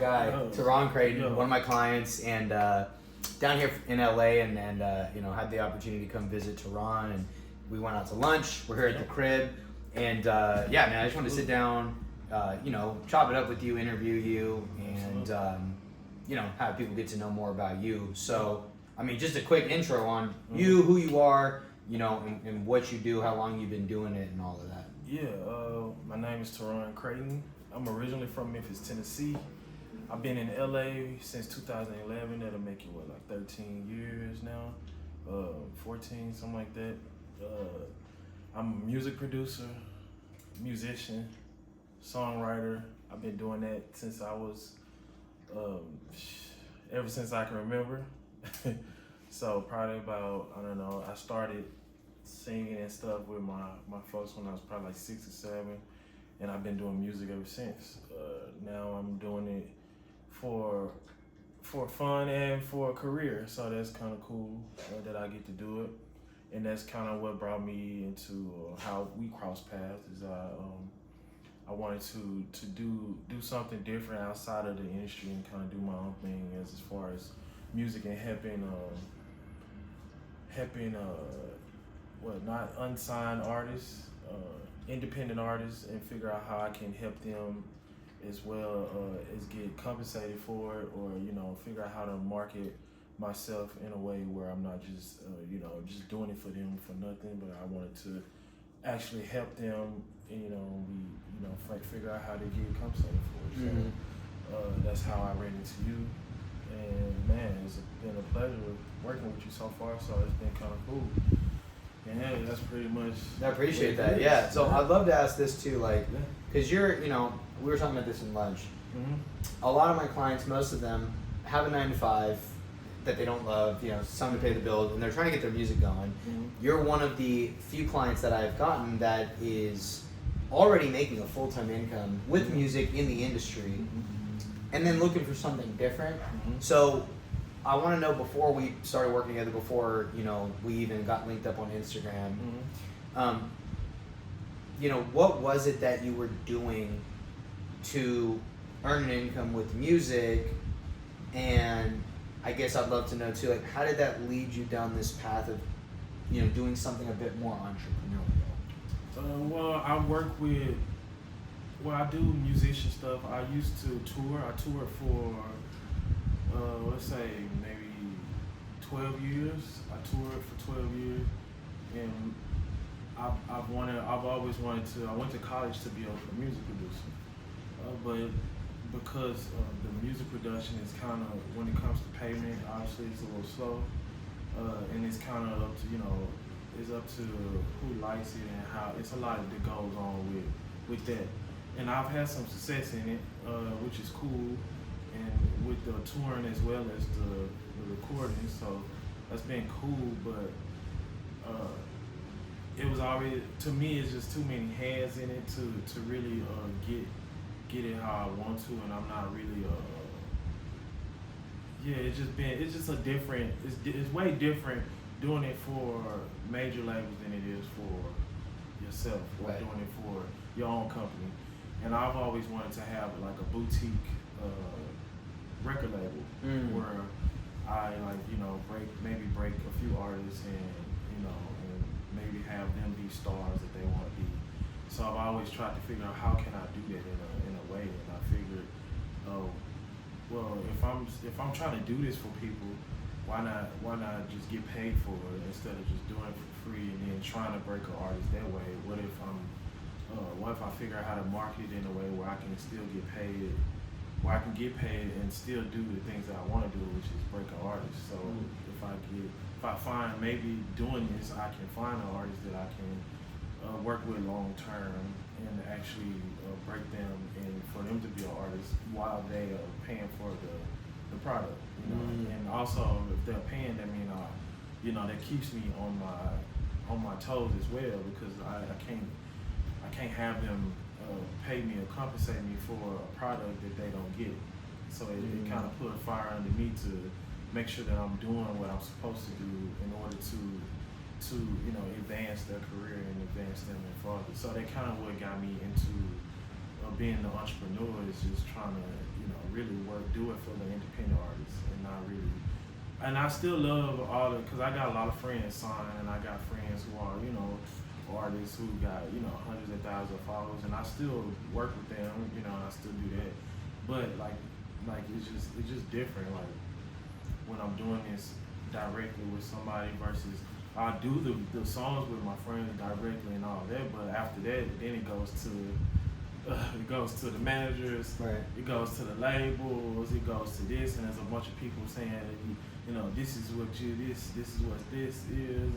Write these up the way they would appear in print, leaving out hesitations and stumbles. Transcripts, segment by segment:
guy, Teron Creighton, one of my clients, and down here in LA, and had the opportunity to come visit Teron, and we went out to lunch. We're here at the crib, and man, I just wanted to sit down, chop it up with you, interview you, and have people get to know more about you. So, I mean, just a quick intro on you, who you are, and what you do, how long you've been doing it, and all of that. Yeah, my name is Teron Creighton. I'm originally from Memphis, Tennessee. I've been in LA since 2011. That'll make it, 13 years now? 14, something like that. I'm a music producer, musician, songwriter. I've been doing that since I was, ever since I can remember. So probably about, I started singing and stuff with my folks when I was probably like 6 or 7, and I've been doing music ever since. Now I'm doing it for fun and for a career, so that's kind of cool that I get to do it, and that's kind of what brought me into how we crossed paths. Is I wanted to do something different outside of the industry and kind of do my own thing as far as music and helping not unsigned artists, independent artists, and figure out how I can help them as well as get compensated for it, or figure out how to market myself in a way where I'm not just just doing it for them for nothing, but I wanted to actually help them, and figure out how to get compensated for it. So that's how I ran into you, and man, it's been a pleasure working with you so far. So it's been kind of cool. And hey, that's pretty much. I appreciate that. Yeah. So I'd love to ask this too, because you're, we were talking about this in lunch. A lot of my clients, most of them, have a 9-to-5 that they don't love. Some to pay the bills, and they're trying to get their music going. You're one of the few clients that I've gotten that is already making a full-time income with music in the industry, and then looking for something different. So I want to know, before we started working together, before we even got linked up on Instagram, what was it that you were doing to earn an income with music? And I guess I'd love to know too, how did that lead you down this path of doing something a bit more entrepreneurial? I do musician stuff. I used to tour. I toured for let's say maybe 12 years. I toured for 12 years, and I've always wanted to. I went to college to be a music producer, but because the music production is kind of, when it comes to payment, obviously it's a little slow, and it's kind of up to it's up to who likes it and how. It's a lot that goes on with that, and I've had some success in it, which is cool. And with the touring as well as the recording, so that's been cool. But it was already, to me, it's just too many hands in it to really get it how I want to, and I'm not really it's way different doing it for major labels than it is for yourself, or doing it for your own company. And I've always wanted to have a boutique record label where I break a few artists and and maybe have them be stars that they want to be. So I've always tried to figure out how can I do that in a way, and I figured, if I'm trying to do this for people, why not just get paid for it instead of just doing it for free and then trying to break an artist that way? What if I figure out how to market it in a way where I can still get paid? Where I can get paid and still do the things that I want to do, which is break an artist. So if I find maybe doing this, I can find an artist that I can work with long term and actually break them, and for them to be an artist while they are paying for the product. And also if they're paying, that mean that keeps me on my toes as well, because I can't have them pay me or compensate me for a product that they don't get. So it kind of put a fire under me to make sure that I'm doing what I'm supposed to do in order to advance their career and advance them farther. So that kind of what got me into being an entrepreneur, is just trying to really do it for the independent artists and not really. And I still love because I got a lot of friends signed, and I got friends who are, artists who got, hundreds of thousands of followers, and I still work with them, and I still do that. But like it's just different. Like when I'm doing this directly with somebody versus I do the songs with my friends directly and all that, but after that, then it goes to the managers, right. It goes to the labels, it goes to this, and there's a bunch of people saying, this is what this is what this is,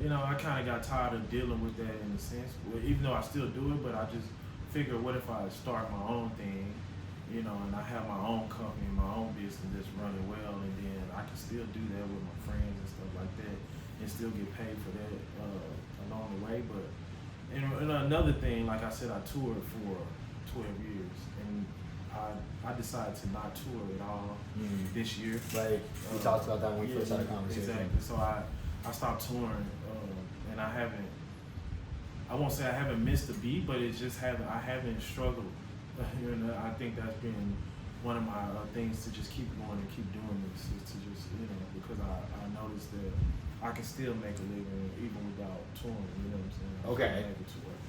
and I kind of got tired of dealing with that in a sense. Well, even though I still do it, but I just figure, what if I start my own thing, and I have my own company, my own business that's running well, and then I can still do that with my friends and stuff like that, and still get paid for that along the way. But and another thing, like I said, I toured for 12 years, and I decided to not tour at all this year. Right. We talked about that when we first had a conversation. Exactly. So I stopped touring, and I won't say I haven't missed a beat, but I haven't struggled. I think that's been one of my things to just keep going and keep doing this, is to just, because I noticed that I can still make a living even without touring, you know what I'm saying? Okay.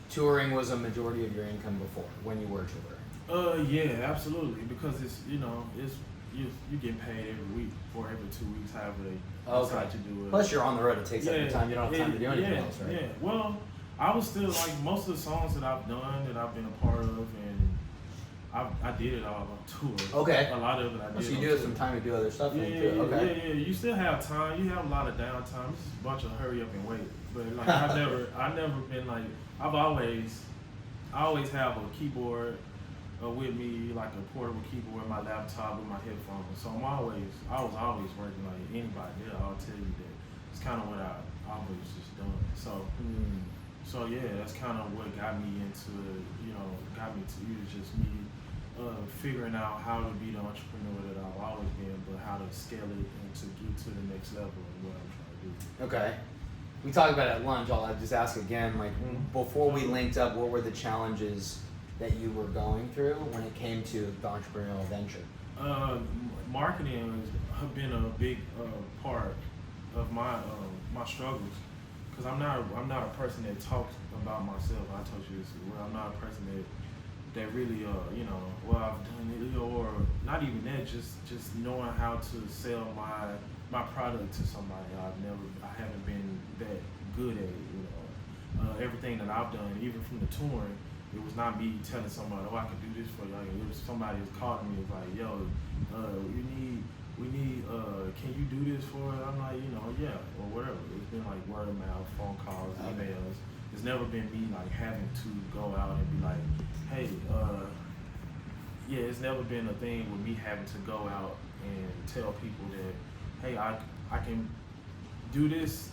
Touring was a majority of your income before, when you were touring? Yeah, absolutely, because it's you get paid every week or every 2 weeks, however they decide to do it. Plus you're on the road, it takes up your time, you don't have time to do anything else, right? Yeah, well, I was still, like, most of the songs that I've done, that I've been a part of, and I did it all on tour. Okay. A lot of it I did. So you do have some time to do other stuff. Yeah. You still have time. You have a lot of downtime. It's just a bunch of hurry up and wait. But like I've never been like, I always have a keyboard with me, like a portable keyboard, my laptop with my headphones. So I was always working. Like anybody, I'll tell you that. It's kind of what I always just done. So yeah, that's kind of what got me into, just me figuring out how to be the entrepreneur that I've always been, but how to scale it and to get to the next level of what I'm trying to do. Okay. We talked about it at lunch. I'll just ask again, like, before we linked up, what were the challenges that you were going through when it came to the entrepreneurial venture? Marketing has been a big part of my struggles. Because I'm not a person that talks about myself. I told you this as well. I'm not a person that really I've done it, or not even that. Just knowing how to sell my product to somebody. I haven't been that good at it. Everything that I've done, even from the touring, it was not me telling somebody, I can do this for you. Like, it was somebody who's calling me, like, yo, we need, can you do this for it? I'm like, yeah, or whatever. It's been like word of mouth, phone calls, emails. It's never been me like having to go out and be like, hey, it's never been a thing with me having to go out and tell people that, hey, I can do this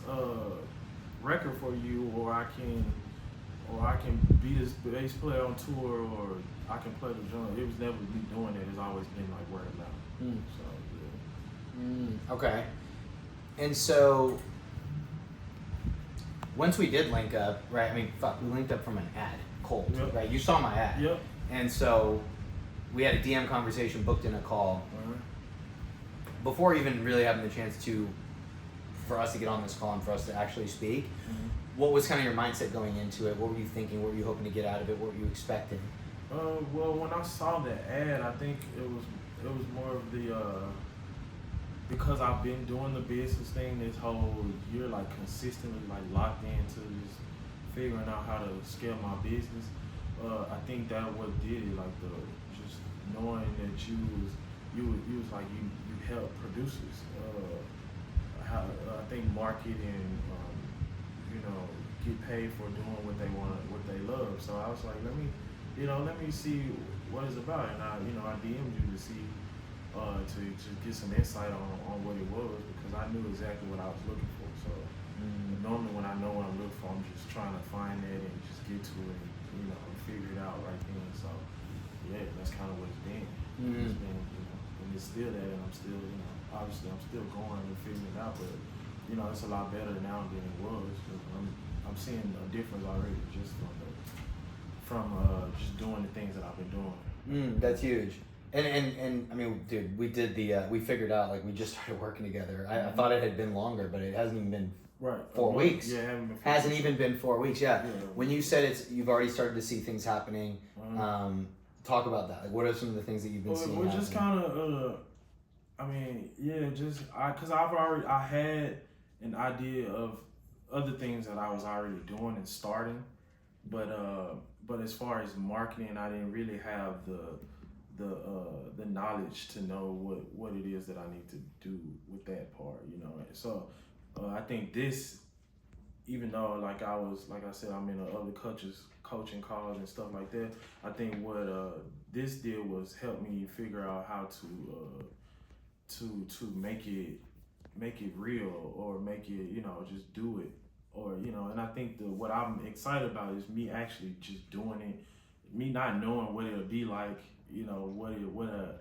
record for you, or I can be this bass player on tour, or I can play the drum. It was never me doing that. It's always been like word of mouth. So. Okay. And so, once we did link up, right? I mean, we linked up from an ad, cold, right? You saw my ad. Yep. And so, we had a DM conversation, booked in a call. Before even really having the chance for us to get on this call and for us to actually speak, what was kind of your mindset going into it? What were you thinking? What were you hoping to get out of it? What were you expecting? Well, when I saw the ad, I think it was more of the because I've been doing the business thing this whole year, like consistently, like locked into just figuring out how to scale my business. I think that what did it, like just knowing that you help producers. I think market and get paid for doing what they want, what they love. So I was like, let me see what it's about, and I DM'd you to see. To get some insight on what it was, because I knew exactly what I was looking for. So normally when I know what I'm looking for, I'm just trying to find that and just get to it and figure it out right then. So yeah, that's kind of what it's been. It's been, and it's still that, and I'm still, obviously I'm still going and figuring it out, but it's a lot better now than it was. I'm seeing a difference already just from just doing the things that I've been doing. That's huge. And I mean, dude, we did we figured out, like, we just started working together. I thought it had been longer, but it hasn't even been Right. 4 weeks. Yeah, haven't been. Hasn't even been 4 weeks. Yeah. Yeah. When you said you've already started to see things happening. Mm-hmm. Talk about that. Like, what are some of the things that you've been seeing? We're just kind of, I mean, yeah, because I had an idea of other things that I was already doing and starting, but as far as marketing, I didn't really have the knowledge to know what it is that I need to do with that part, you know. So I think this, even though like I said, I'm in other coaching calls and stuff like that. I think what this did was help me figure out how to make it real, or make it, you know, just do it, or, you know. And I think what I'm excited about is me actually just doing it, me not knowing what it'll be like, you know,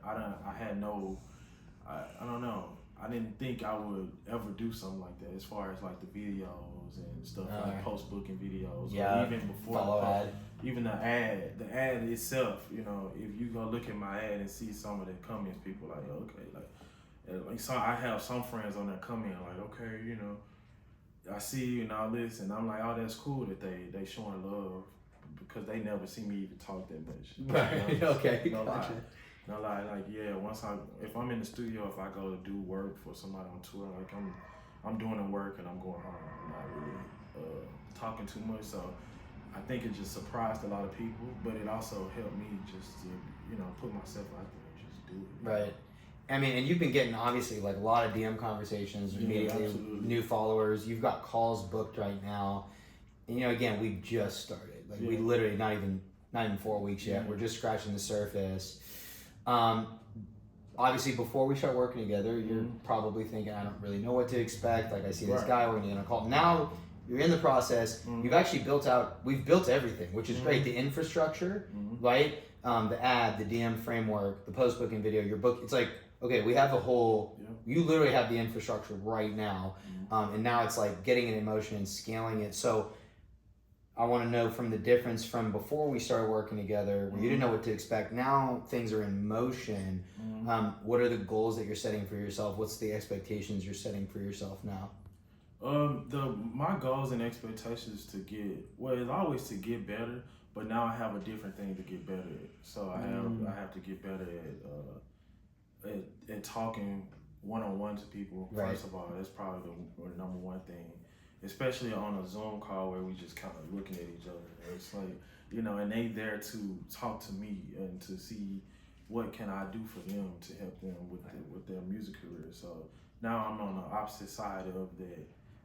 I don't know. I didn't think I would ever do something like that, as far as like the videos and stuff, like post booking videos, or even before even the ad itself. You know, if you go look at my ad and see some of the comments, people like, okay, like so I have some friends on there comment like, okay, you know, I see you and all this, and I'm like, oh, that's cool that they showing love, because they never see me even talk that much. Right. You know? Okay. No Gotcha. lie. No lie. Like, yeah, if I'm in the studio, if I go to do work for somebody on tour, like I'm doing the work and I'm going home. I'm not really talking too much. So I think it just surprised a lot of people, but it also helped me just to, you know, put myself out there and just do it. Right. I mean, and you've been getting, obviously, like, a lot of DM conversations, immediately, new followers. You've got calls booked right now. And, you know, again, we just started. Like, we literally not even 4 weeks yet. We're just scratching the surface. Obviously, before we start working together, you're probably thinking, I don't really know what to expect. Like, I see this guy, we're gonna call. Now you're in the process. You've actually we've built everything, which is great. The infrastructure, right? The ad, the DM framework, the post booking video, your book. It's like, okay, we have the whole. You literally have the infrastructure right now, and now it's like getting it in motion and scaling it. So I want to know, from the difference from before we started working together, where you didn't know what to expect. Now things are in motion. What are the goals that you're setting for yourself? What's the expectations you're setting for yourself now? My goals and expectations is always to get better, but now I have a different thing to get better at. So I have to get better at talking one-on-one to people. Right. First of all, that's probably the number one thing. Especially on a Zoom call where we just kind of looking at each other. It's like, you know, and they there to talk to me and to see what can I do for them to help them with their music career. So now I'm on the opposite side of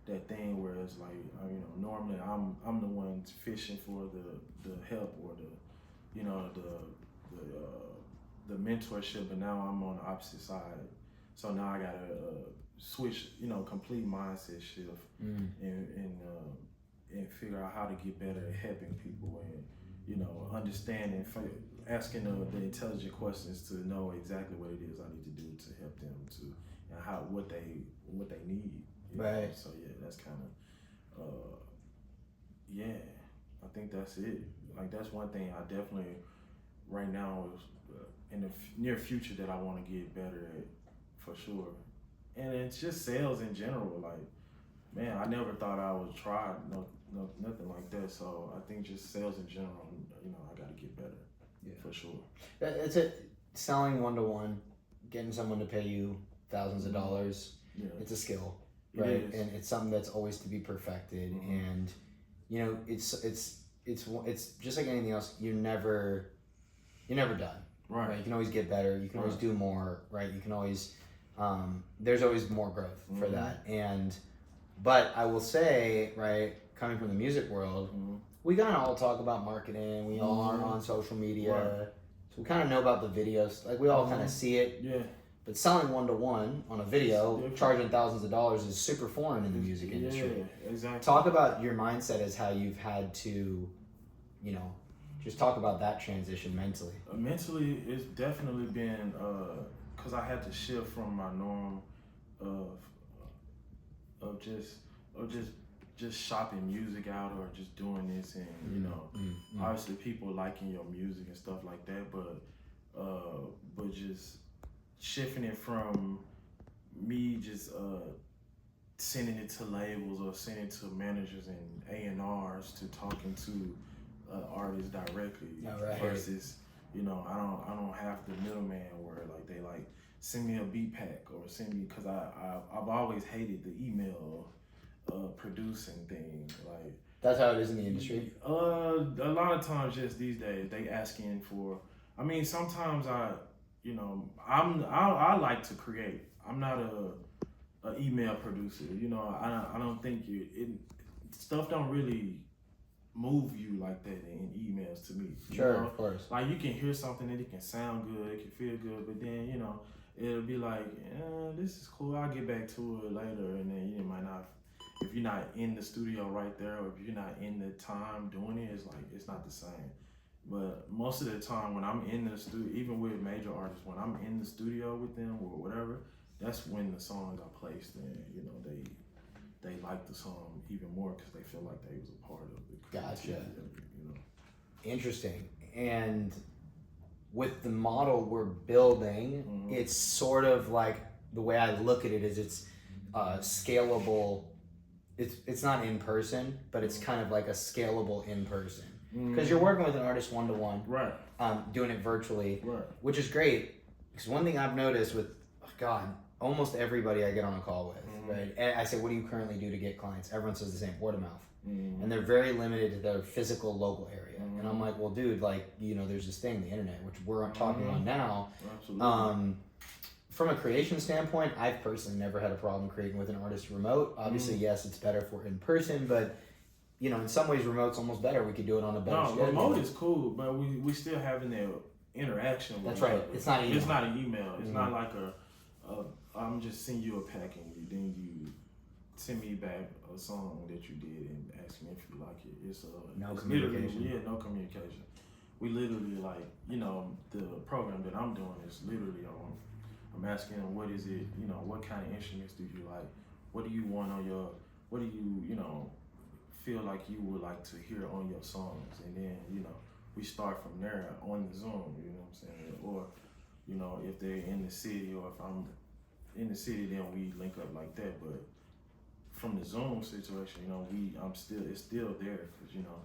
that thing where it's like, you know, normally I'm the one fishing for the help, or you know, the mentorship, and now I'm on the opposite side. So now I gotta switch, you know, complete mindset shift, and figure out how to get better at helping people, and, you know, understanding, asking the intelligent questions to know exactly what it is I need to do to help them and what they need. Right. Know? So yeah, that's kind of I think that's it. Like, that's one thing I definitely right now is in the near future that I want to get better at, for sure. And it's just sales in general. Like, man, I never thought I would try nothing like that. So I think just sales in general, you know, I got to get better. Yeah, for sure. It's it. Selling one-to-one, getting someone to pay you thousands of dollars. Yeah. It's a skill, right? And it's something that's always to be perfected. And, you know, it's just like anything else. You're never done. Right. You can always get better. You can always do more. Right. You can always. There's always more growth for that. But I will say, right, coming from the music world, we kind of all talk about marketing. We all are on social media. So we kind of know about the videos. Like, we all kind of see it. Yeah. But selling one-to-one on a video, charging thousands of dollars, is super foreign in the music industry. Yeah, exactly. Talk about your mindset as how you've had to, you know, just talk about that transition mentally. Mentally, it's definitely been, because I had to shift from my norm of just shopping music out, or just doing this, and you know, obviously people liking your music and stuff like that, but but just shifting it from me just sending it to labels or sending it to managers and A&Rs to talking to artists directly versus, you know, I don't have the middleman where like they like send me a beat pack or send me, because I've always hated the email producing thing. Like that's how it is in the industry. A lot of times, just these days, they asking for. I mean, sometimes you know, I like to create. I'm not a email producer. You know, I don't think stuff don't really move you like that in emails to me. Sure, you know? Of course. Like you can hear something and it can sound good, it can feel good, but then you know it'll be like, this is cool. I'll get back to it later, and then you might not. If you're not in the studio right there, or if you're not in the time doing it, it's like it's not the same. But most of the time when I'm in the studio, even with major artists, when I'm in the studio with them or whatever, that's when the songs are placed and, you know, they like the song even more because they feel like they was a part of the Gotcha. You know. Interesting. And with the model we're building, it's sort of like, the way I look at it is it's scalable. It's not in person, but it's kind of like a scalable in person. Because you're working with an artist one-to-one, right? Doing it virtually, right? Which is great. Because one thing I've noticed with, almost everybody I get on a call with, right? And I say, what do you currently do to get clients? Everyone says the same, word of mouth. And they're very limited to their physical local area. And I'm like, well, dude, like, you know, there's this thing, the internet, which we're talking on now. Absolutely. From a creation standpoint, I've personally never had a problem creating with an artist remote. Obviously, yes, it's better for in person, but you know, in some ways, remote's almost better. We could do it on a better schedule. Remote is cool, but we still having that interaction. That's right. It's not email. It's not an email. It's not like I'm just sending you a pack and then you send me back a song that you did and ask me if you like it. It's communication. No communication. We literally, like, you know, the program that I'm doing is literally I'm asking them, what is it, you know, what kind of instruments do you like? What do you want on your, what do you know, feel like you would like to hear on your songs? And then, you know, we start from there on the Zoom, you know what I'm saying? Or, you know, if they're in the city, or if I'm in the city, then we link up like that. But from the Zoom situation, you know, it's still there, because, you know,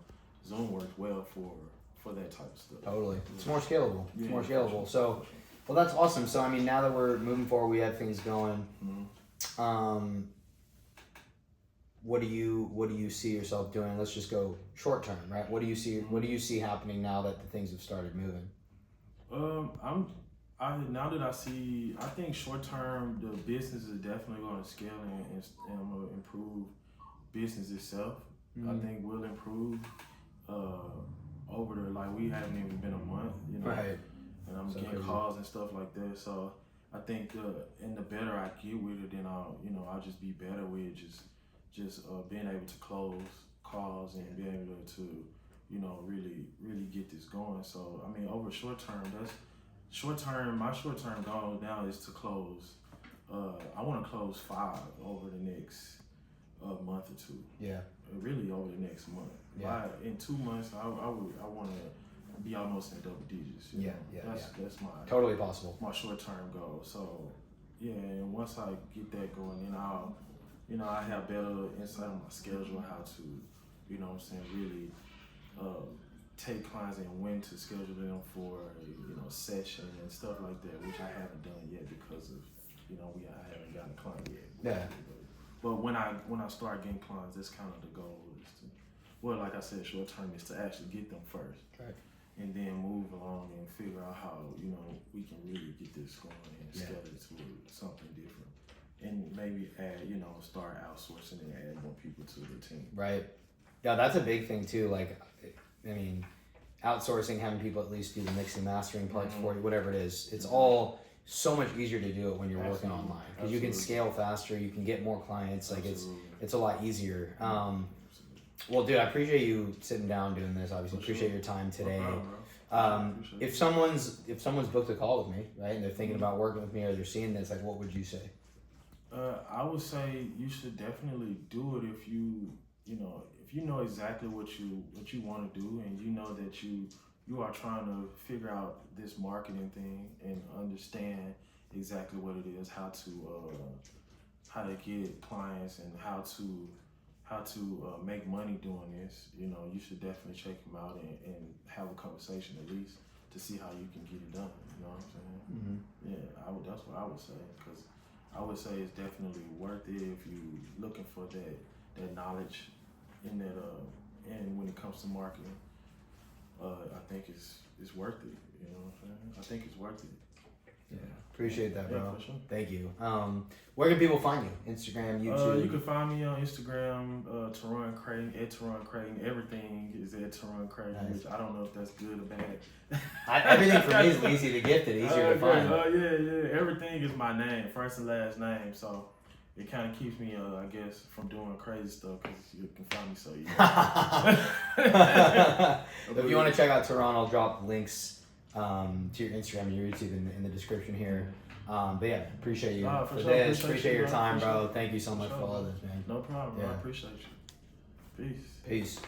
Zoom works well for that type of stuff. Totally. It's more scalable. It's more scalable. So, well, that's awesome. So, I mean, now that we're moving forward, we have things going. What do you see yourself doing? Let's just go short term, right? What do you see happening now that the things have started moving? Now that I think short term the business is definitely going to scale and improve business itself. I think we'll improve over we haven't even been a month, you know. Right. And I'm getting calls and stuff like that. So I think the better I get with it, then I'll just be better with just being able to close calls and be able to, you know, really get this going. So I mean, over short term, my short term goal now is to close. I want to close 5 over the next month or 2. Yeah. Really over the next month. Yeah. In 2 months, I want to be almost in double digits. You know? That's my totally possible. My short term goal. So yeah, and once I get that going, then I have better insight on my schedule, how to, you know what I'm saying, really take clients and when to schedule them for a, you know, session and stuff like that, which I haven't done yet because of, you know, I haven't gotten a client yet. Yeah. But when I start getting clients, that's kind of the goal, is to, well, like I said, short term is to actually get them first. Right. And then move along and figure out how, you know, we can really get this going and scale it to something different. And maybe start outsourcing and add more people to the team. Right. Yeah, that's a big thing too. Like, I mean, outsourcing, having people at least do the mixing, mastering parts for you, whatever it is. It's all so much easier to do it when you're working online, because you can scale faster, you can get more clients. Like it's a lot easier. Well, dude, I appreciate you sitting down doing this. Obviously, appreciate your time today. If someone's booked a call with me, right, and they're thinking about working with me, or they're seeing this, like, what would you say? I would say you should definitely do it if you know exactly what you want to do, and you know that you you are trying to figure out this marketing thing and understand exactly what it is, how to get clients and how to make money doing this, you know, you should definitely check him out and have a conversation at least to see how you can get it done. You know what I'm saying? Mm-hmm. Yeah, that's what I would say, because I would say it's definitely worth it if you looking for that knowledge in that and when it comes to marketing. I think it's worth it. You know what I'm saying? I think it's worth it. Yeah, appreciate that, bro. Yeah, for sure. Thank you. Where can people find you? Instagram, YouTube? You can find me on Instagram, Teron Creighton, at Teron Creighton. Everything is at Teron Creighton, Nice. which I don't know if that's good or bad. Everything for me is easy to gift it, easier to find. Yeah. Everything is my name, first and last name. So it kind of keeps me, I guess, from doing crazy stuff because you can find me so easy. If you want to check out Teron, I'll drop links to your Instagram and your YouTube in the description here. But yeah, appreciate you for sure. this. Appreciate your bro. time, For bro. sure. Thank you so much for all of this, man. No problem, bro. Yeah. I appreciate you. Peace. Peace.